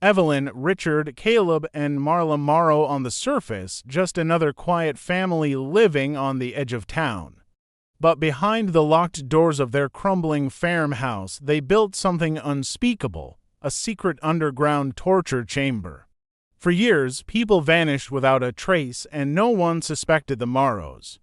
Evelyn, Richard, Caleb, and Marla Morrow on the surface, just another quiet family living on the edge of town. But behind the locked doors of their crumbling farmhouse, they built something unspeakable, a secret underground torture chamber. For years, people vanished without a trace, and no one suspected the Morrows.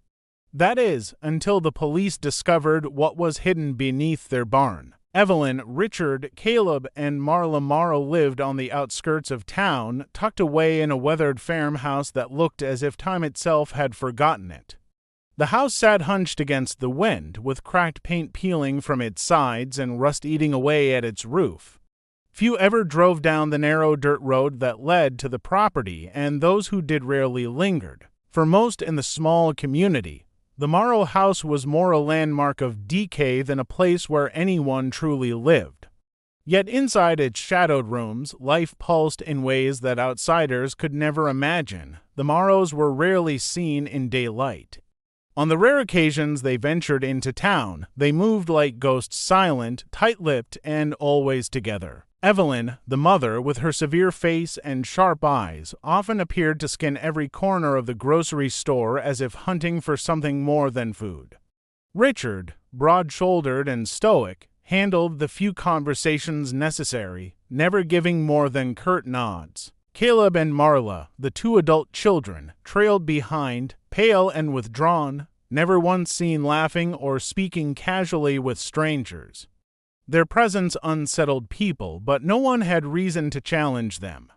That is, until the police discovered what was hidden beneath their barn. Evelyn, Richard, Caleb, and Marla Morrow lived on the outskirts of town, tucked away in a weathered farmhouse that looked as if time itself had forgotten it. The house sat hunched against the wind, with cracked paint peeling from its sides and rust eating away at its roof. Few ever drove down the narrow dirt road that led to the property, and those who did rarely lingered. For most in the small community, the Morrow house was more a landmark of decay than a place where anyone truly lived. Yet inside its shadowed rooms, life pulsed in ways that outsiders could never imagine. The Morrows were rarely seen in daylight. On the rare occasions they ventured into town, they moved like ghosts, silent, tight-lipped, and always together. Evelyn, the mother, with her severe face and sharp eyes, often appeared to scan every corner of the grocery store as if hunting for something more than food. Richard, broad-shouldered and stoic, handled the few conversations necessary, never giving more than curt nods. Caleb and Marla, the two adult children, trailed behind, pale and withdrawn, never once seen laughing or speaking casually with strangers. Their presence unsettled people, but no one had reason to challenge them.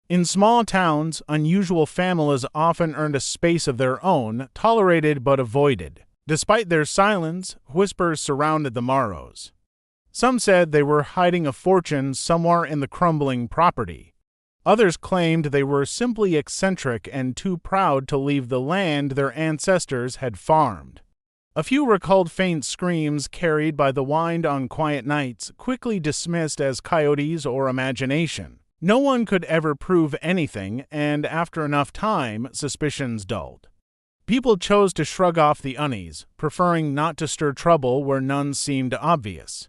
In small towns, unusual families often earned a space of their own, tolerated but avoided. Despite their silence, whispers surrounded the Morrows. Some said they were hiding a fortune somewhere in the crumbling property. Others claimed they were simply eccentric and too proud to leave the land their ancestors had farmed. A few recalled faint screams carried by the wind on quiet nights, quickly dismissed as coyotes or imagination. No one could ever prove anything, and after enough time, suspicions dulled. People chose to shrug off the unease, preferring not to stir trouble where none seemed obvious.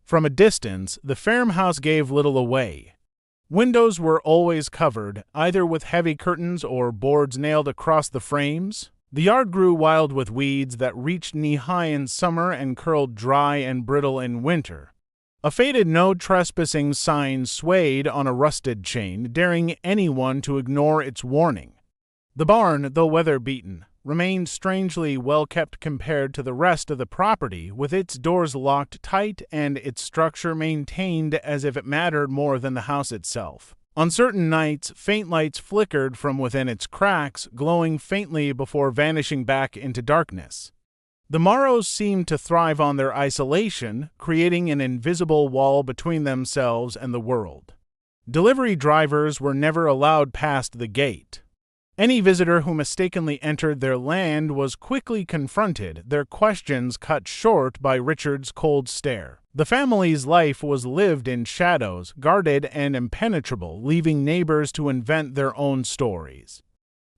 From a distance, the farmhouse gave little away. Windows were always covered, either with heavy curtains or boards nailed across the frames. The yard grew wild with weeds that reached knee-high in summer and curled dry and brittle in winter. A faded no trespassing sign swayed on a rusted chain, daring anyone to ignore its warning. The barn, though weather-beaten, remained strangely well-kept compared to the rest of the property, with its doors locked tight and its structure maintained as if it mattered more than the house itself. On certain nights, faint lights flickered from within its cracks, glowing faintly before vanishing back into darkness. The Morrows seemed to thrive on their isolation, creating an invisible wall between themselves and the world. Delivery drivers were never allowed past the gate. Any visitor who mistakenly entered their land was quickly confronted, their questions cut short by Richard's cold stare. The family's life was lived in shadows, guarded and impenetrable, leaving neighbors to invent their own stories.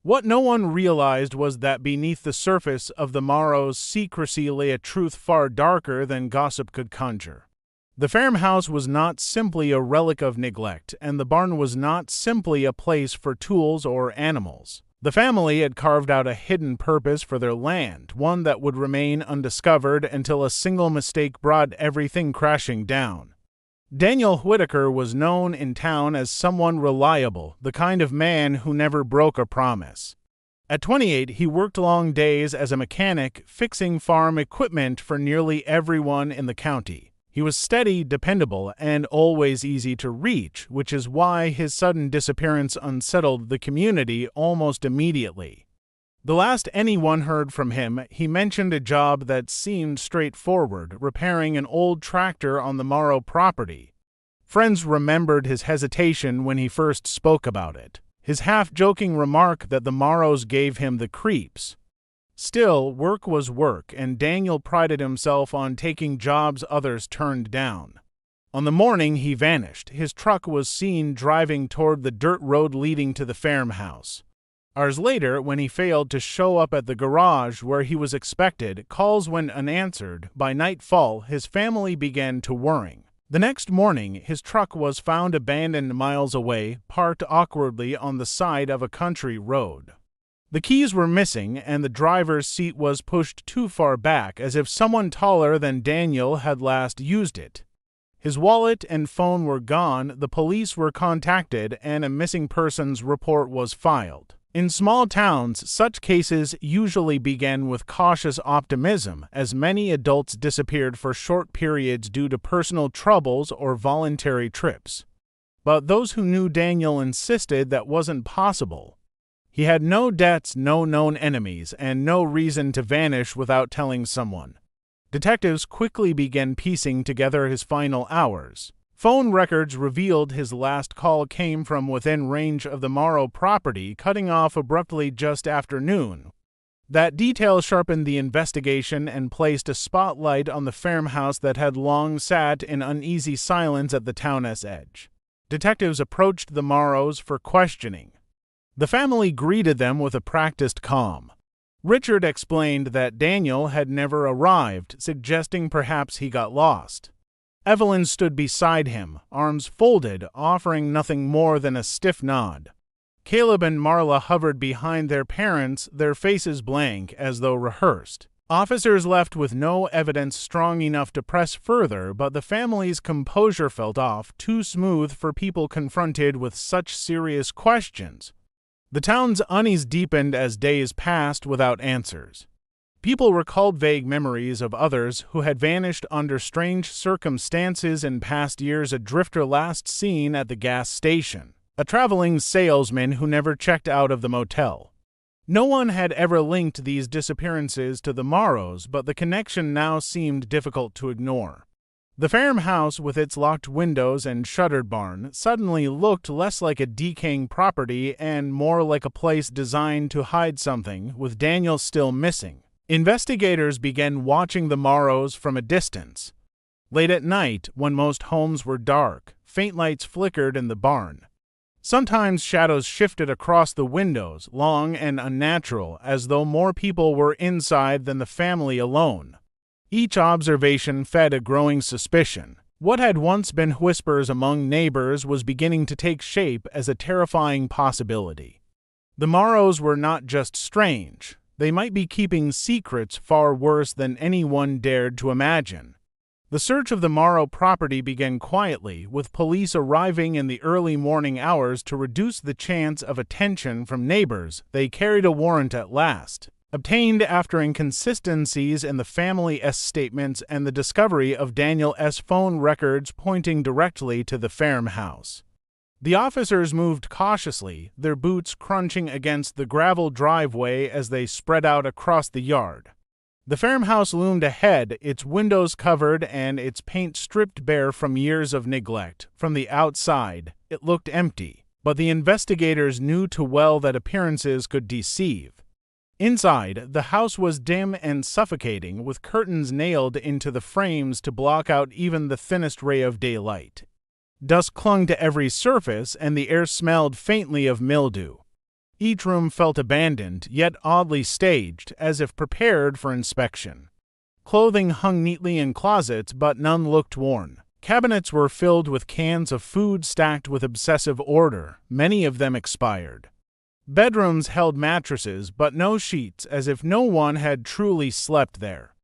What no one realized was that beneath the surface of the Morrows' secrecy lay a truth far darker than gossip could conjure. The farmhouse was not simply a relic of neglect, and the barn was not simply a place for tools or animals. The family had carved out a hidden purpose for their land, one that would remain undiscovered until a single mistake brought everything crashing down. Daniel Whitaker was known in town as someone reliable, the kind of man who never broke a promise. At 28, he worked long days as a mechanic, fixing farm equipment for nearly everyone in the county. He was steady, dependable, and always easy to reach, which is why his sudden disappearance unsettled the community almost immediately. The last anyone heard from him, he mentioned a job that seemed straightforward, repairing an old tractor on the Morrow property. Friends remembered his hesitation when he first spoke about it, his half-joking remark that the Morrows gave him the creeps. Still, work was work, and Daniel prided himself on taking jobs others turned down. On the morning he vanished, his truck was seen driving toward the dirt road leading to the farmhouse. Hours later, when he failed to show up at the garage where he was expected, calls went unanswered. By nightfall, his family began to worry. The next morning, his truck was found abandoned miles away, parked awkwardly on the side of a country road. The keys were missing, and the driver's seat was pushed too far back, as if someone taller than Daniel had last used it. His wallet and phone were gone, the police were contacted, and a missing persons report was filed. In small towns, such cases usually begin with cautious optimism, as many adults disappeared for short periods due to personal troubles or voluntary trips. But those who knew Daniel insisted that wasn't possible. He had no debts, no known enemies, and no reason to vanish without telling someone. Detectives quickly began piecing together his final hours. Phone records revealed his last call came from within range of the Morrow property, cutting off abruptly just after noon. That detail sharpened the investigation and placed a spotlight on the farmhouse that had long sat in uneasy silence at the town's edge. Detectives approached the Morrows for questioning. The family greeted them with a practiced calm. Richard explained that Daniel had never arrived, suggesting perhaps he got lost. Evelyn stood beside him, arms folded, offering nothing more than a stiff nod. Caleb and Marla hovered behind their parents, their faces blank, as though rehearsed. Officers left with no evidence strong enough to press further, but the family's composure felt off, too smooth for people confronted with such serious questions. The town's unease deepened as days passed without answers. People recalled vague memories of others who had vanished under strange circumstances in past years, a drifter last seen at the gas station, a traveling salesman who never checked out of the motel. No one had ever linked these disappearances to the Morrows, but the connection now seemed difficult to ignore. The farmhouse, with its locked windows and shuttered barn, suddenly looked less like a decaying property and more like a place designed to hide something, with Daniel still missing. Investigators began watching the Morrows from a distance. Late at night, when most homes were dark, faint lights flickered in the barn. Sometimes shadows shifted across the windows, long and unnatural, as though more people were inside than the family alone. Each observation fed a growing suspicion. What had once been whispers among neighbors was beginning to take shape as a terrifying possibility. The Morrows were not just strange. They might be keeping secrets far worse than anyone dared to imagine. The search of the Morrow property began quietly, with police arriving in the early morning hours to reduce the chance of attention from neighbors. They carried a warrant at last, obtained after inconsistencies in the family S statements and the discovery of Daniel S. phone records pointing directly to the farmhouse. The officers moved cautiously, their boots crunching against the gravel driveway as they spread out across the yard. The farmhouse loomed ahead, its windows covered and its paint stripped bare from years of neglect. From the outside, it looked empty, but the investigators knew too well that appearances could deceive. Inside, the house was dim and suffocating, with curtains nailed into the frames to block out even the thinnest ray of daylight. Dust clung to every surface, and the air smelled faintly of mildew. Each room felt abandoned, yet oddly staged, as if prepared for inspection. Clothing hung neatly in closets, but none looked worn. Cabinets were filled with cans of food stacked with obsessive order, many of them expired. Bedrooms held mattresses, but no sheets, as if no one had truly slept there.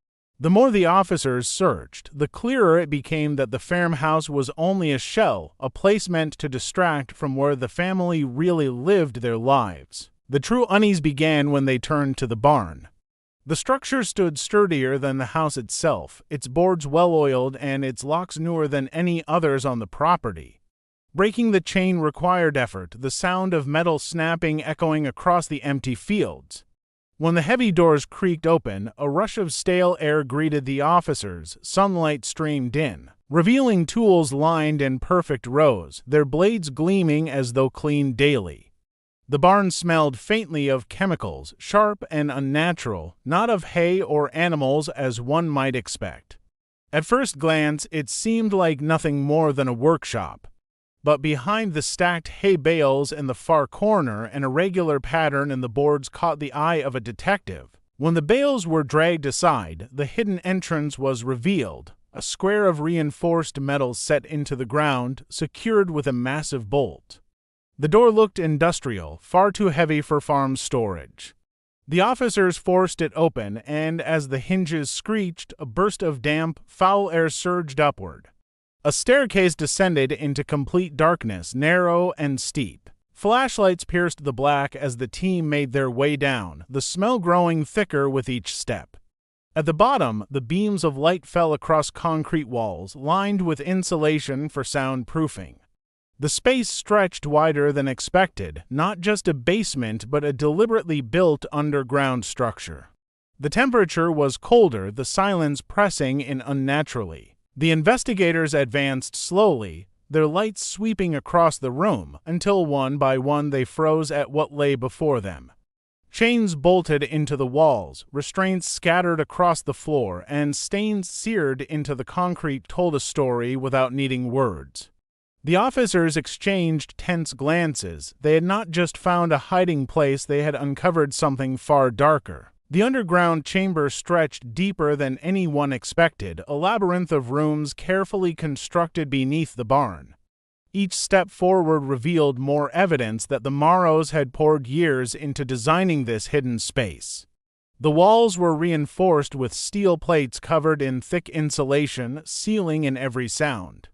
The more the officers searched, the clearer it became that the farmhouse was only a shell, a place meant to distract from where the family really lived their lives. The true unease began when they turned to the barn. The structure stood sturdier than the house itself, its boards well-oiled and its locks newer than any others on the property. Breaking the chain required effort, the sound of metal snapping echoing across the empty fields. When the heavy doors creaked open, a rush of stale air greeted the officers. Sunlight streamed in, revealing tools lined in perfect rows, their blades gleaming as though cleaned daily. The barn smelled faintly of chemicals, sharp and unnatural, not of hay or animals as one might expect. At first glance, it seemed like nothing more than a workshop. But behind the stacked hay bales in the far corner, an irregular pattern in the boards caught the eye of a detective. When the bales were dragged aside, the hidden entrance was revealed, a square of reinforced metal set into the ground, secured with a massive bolt. The door looked industrial, far too heavy for farm storage. The officers forced it open, and as the hinges screeched, a burst of damp, foul air surged upward. A staircase descended into complete darkness, narrow and steep. Flashlights pierced the black as the team made their way down, the smell growing thicker with each step. At the bottom, the beams of light fell across concrete walls, lined with insulation for soundproofing. The space stretched wider than expected, not just a basement but a deliberately built underground structure. The temperature was colder, the silence pressing in unnaturally. The investigators advanced slowly, their lights sweeping across the room, until one by one they froze at what lay before them. Chains bolted into the walls, restraints scattered across the floor, and stains seared into the concrete told a story without needing words. The officers exchanged tense glances. They had not just found a hiding place, they had uncovered something far darker. The underground chamber stretched deeper than anyone expected, a labyrinth of rooms carefully constructed beneath the barn. Each step forward revealed more evidence that the Morrows had poured years into designing this hidden space. The walls were reinforced with steel plates covered in thick insulation, sealing in every sound.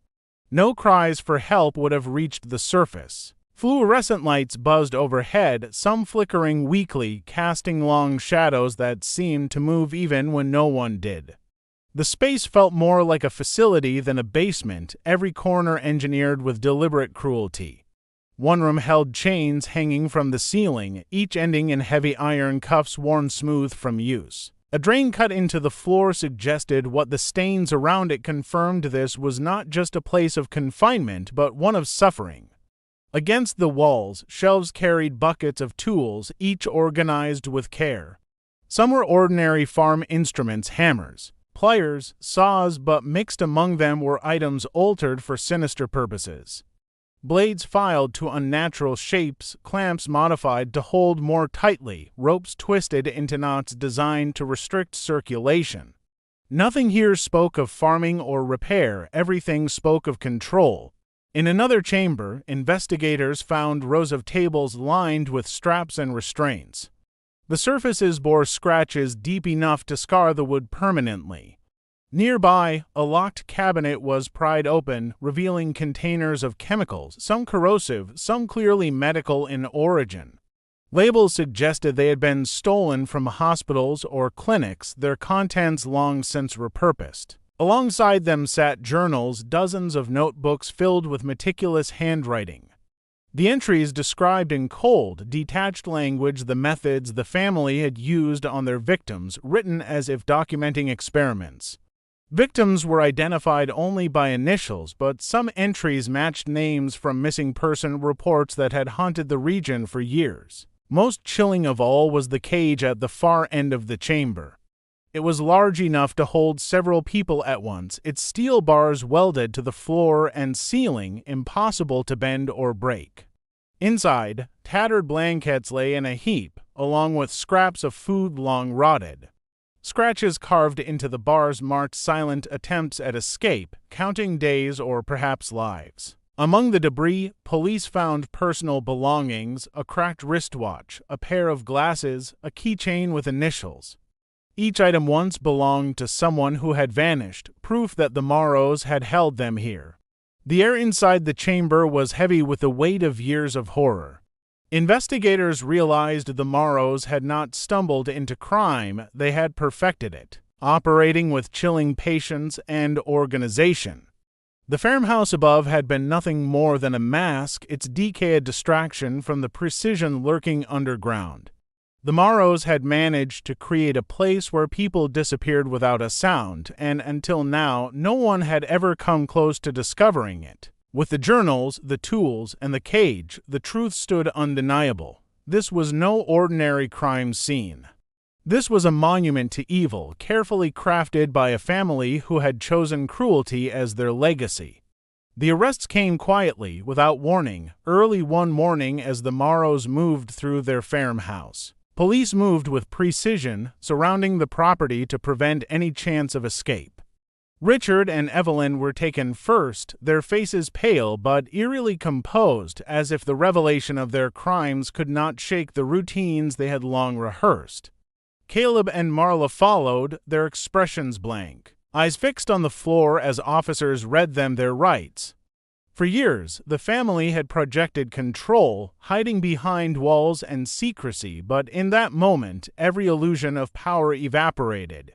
No cries for help would have reached the surface. Fluorescent lights buzzed overhead, some flickering weakly, casting long shadows that seemed to move even when no one did. The space felt more like a facility than a basement, every corner engineered with deliberate cruelty. One room held chains hanging from the ceiling, each ending in heavy iron cuffs worn smooth from use. A drain cut into the floor suggested what the stains around it confirmed this was not just a place of confinement, but one of suffering. Against the walls, shelves carried buckets of tools, each organized with care. Some were ordinary farm instruments, hammers, pliers, saws, but mixed among them were items altered for sinister purposes. Blades filed to unnatural shapes, clamps modified to hold more tightly, ropes twisted into knots designed to restrict circulation. Nothing here spoke of farming or repair, everything spoke of control. In another chamber, investigators found rows of tables lined with straps and restraints. The surfaces bore scratches deep enough to scar the wood permanently. Nearby, a locked cabinet was pried open, revealing containers of chemicals, some corrosive, some clearly medical in origin. Labels suggested they had been stolen from hospitals or clinics, their contents long since repurposed. Alongside them sat journals, dozens of notebooks filled with meticulous handwriting. The entries described in cold, detached language the methods the family had used on their victims, written as if documenting experiments. Victims were identified only by initials, but some entries matched names from missing person reports that had haunted the region for years. Most chilling of all was the cage at the far end of the chamber. It was large enough to hold several people at once, its steel bars welded to the floor and ceiling, impossible to bend or break. Inside, tattered blankets lay in a heap, along with scraps of food long rotted. Scratches carved into the bars marked silent attempts at escape, counting days or perhaps lives. Among the debris, police found personal belongings, a cracked wristwatch, a pair of glasses, a keychain with initials. Each item once belonged to someone who had vanished, proof that the Morrows had held them here. The air inside the chamber was heavy with the weight of years of horror. Investigators realized the Morrows had not stumbled into crime, they had perfected it, operating with chilling patience and organization. The farmhouse above had been nothing more than a mask, its decay a distraction from the precision lurking underground. The Morrows had managed to create a place where people disappeared without a sound, and until now, no one had ever come close to discovering it. With the journals, the tools, and the cage, the truth stood undeniable. This was no ordinary crime scene. This was a monument to evil, carefully crafted by a family who had chosen cruelty as their legacy. The arrests came quietly, without warning, early one morning as the Morrows moved through their farmhouse. Police moved with precision, surrounding the property to prevent any chance of escape. Richard and Evelyn were taken first, their faces pale but eerily composed, as if the revelation of their crimes could not shake the routines they had long rehearsed. Caleb and Marla followed, their expressions blank, eyes fixed on the floor as officers read them their rights. For years, the family had projected control, hiding behind walls and secrecy, but in that moment, every illusion of power evaporated.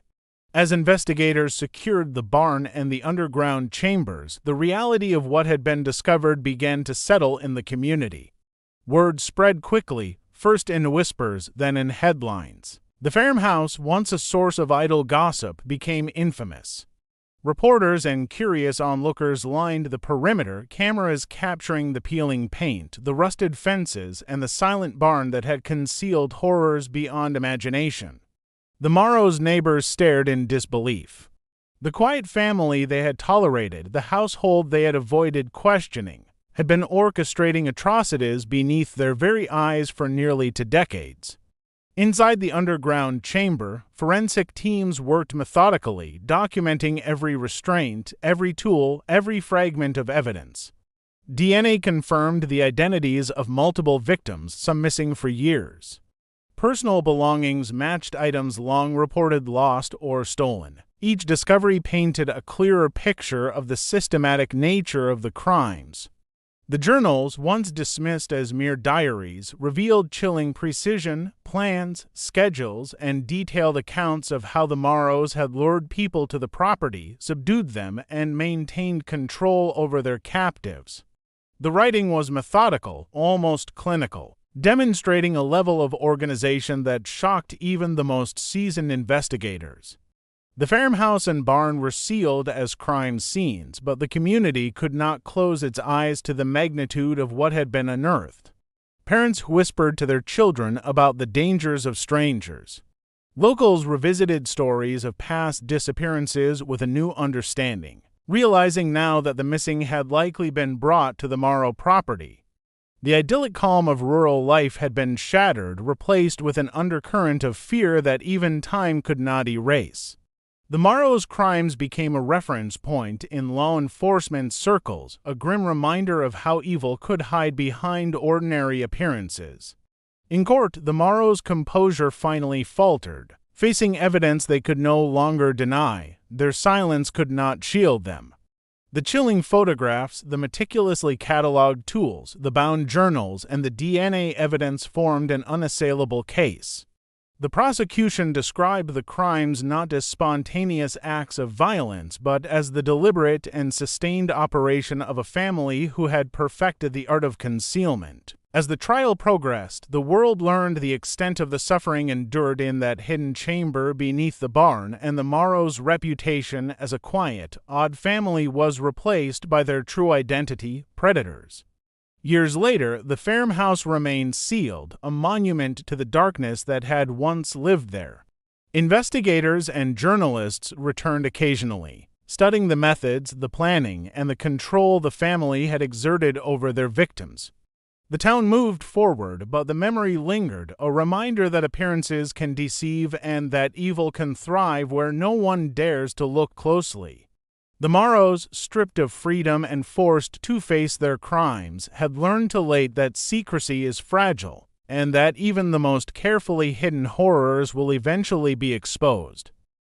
As investigators secured the barn and the underground chambers, the reality of what had been discovered began to settle in the community. Word spread quickly, first in whispers, then in headlines. The farmhouse, once a source of idle gossip, became infamous. Reporters and curious onlookers lined the perimeter, cameras capturing the peeling paint, the rusted fences, and the silent barn that had concealed horrors beyond imagination. The Morrows' neighbors stared in disbelief. The quiet family they had tolerated, the household they had avoided questioning, had been orchestrating atrocities beneath their very eyes for nearly 2 decades. Inside the underground chamber, forensic teams worked methodically, documenting every restraint, every tool, every fragment of evidence. DNA confirmed the identities of multiple victims, some missing for years. Personal belongings matched items long reported lost or stolen. Each discovery painted a clearer picture of the systematic nature of the crimes. The journals, once dismissed as mere diaries, revealed chilling precision, plans, schedules, and detailed accounts of how the Morrows had lured people to the property, subdued them, and maintained control over their captives. The writing was methodical, almost clinical, demonstrating a level of organization that shocked even the most seasoned investigators. The farmhouse and barn were sealed as crime scenes, but the community could not close its eyes to the magnitude of what had been unearthed. Parents whispered to their children about the dangers of strangers. Locals revisited stories of past disappearances with a new understanding, realizing now that the missing had likely been brought to the Morrow property. The idyllic calm of rural life had been shattered, replaced with an undercurrent of fear that even time could not erase. The Morrows' crimes became a reference point in law enforcement circles, a grim reminder of how evil could hide behind ordinary appearances. In court, the Morrows' composure finally faltered. Facing evidence they could no longer deny, their silence could not shield them. The chilling photographs, the meticulously catalogued tools, the bound journals, and the DNA evidence formed an unassailable case. The prosecution described the crimes not as spontaneous acts of violence, but as the deliberate and sustained operation of a family who had perfected the art of concealment. As the trial progressed, the world learned the extent of the suffering endured in that hidden chamber beneath the barn, and the Morrows' reputation as a quiet, odd family was replaced by their true identity, predators. Years later, the farmhouse remained sealed, a monument to the darkness that had once lived there. Investigators and journalists returned occasionally, studying the methods, the planning, and the control the family had exerted over their victims. The town moved forward, but the memory lingered, a reminder that appearances can deceive and that evil can thrive where no one dares to look closely. The Morrows, stripped of freedom and forced to face their crimes, had learned too late that secrecy is fragile, and that even the most carefully hidden horrors will eventually be exposed.